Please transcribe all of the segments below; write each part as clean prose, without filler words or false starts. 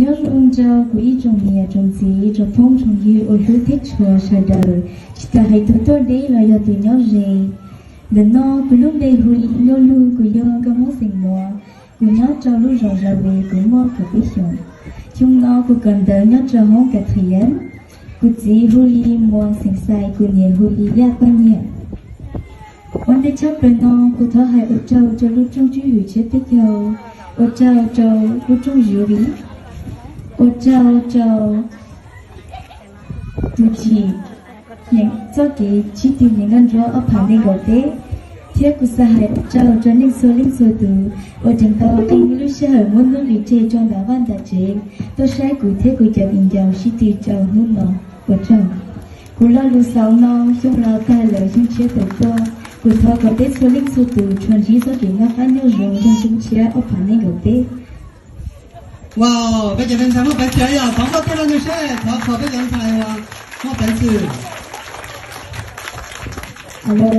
nhớ rung cho quý trong nhà trong gì trong phong trong như ở hữu thích cho sai đời chỉ ta hãy tự tôi đấy là do tụi nhớ gì đến nó cứ lúc đây hui nhớ lu cứ do cái món sinh mùa cứ nhớ cho lúc rồi ra về cứ mò cứ biết chọn chúng nó cứ cần đợi nhớ cho hông cả thiện cứ chỉ hui mùa sinh sai cứ nhẹ hui ya quan nhẹวันได้ชับเลยน้องกูท้าให้อดเจ้าจะรู้จงชื่ออยู่เช็ดที่เดียวอดเจ้าจะรู้จงอยู่ดีอดเจ้าจะดูจีอย่างเจ้าเก๋ชิดอยู่อย่างนั้นรอเอาผ่านในก่อนเต้เที่ยกูสหายอดเจ้าจะนิ่งโซลิ่งโซตูอดจังตัวเองไม่รู้เชื่อมันต้องรีเจจงดาวันตาเจตัวใช้กูเที่ยกูจะอินเจ้าชิดที่เจ้าหุ่นน้องอดเจ้ากูเล่าลูกสาวน้องช่วงเราแต่เลยช่วงเชื่อตัวตัวกูท้อกับเด็กสลิงสุดตัวชวนที่สุดที่มาฟันยูรงจนชุ่มเชื้อเอาผ่านในกับเด็กว้าวไปเจอกันทางว่าไปเจออย่างของเราเป็นอะไรใช่ขอไปยังไงวะว่าเป็นสื่อ Alors,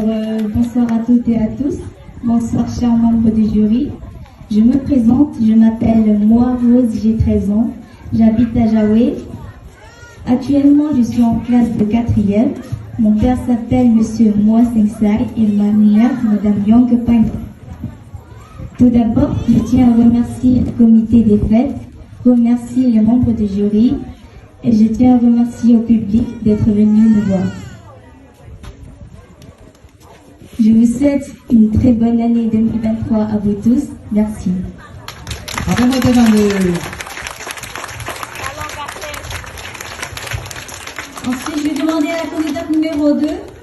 bonsoir à toutes et à tous. Bonsoir, chers membres du jury. Je me présente, je m'appelle moi Rose, j'ai 13 ans. J'habite à Jaoué. Actuellement, je suis en classe de 4e. Mon père s'appelle Monsieur Moa Sengsai et ma mère, Madame Yang Pang. Tout d'abord, je tiens à remercier le comité des fêtes, remercier les membres du jury et je tiens à remercier au public d'être venu me voir. Je vous souhaite une très bonne année 2023 à vous tous. Merci. Ensuite, je vais demander à la candidate numéro 2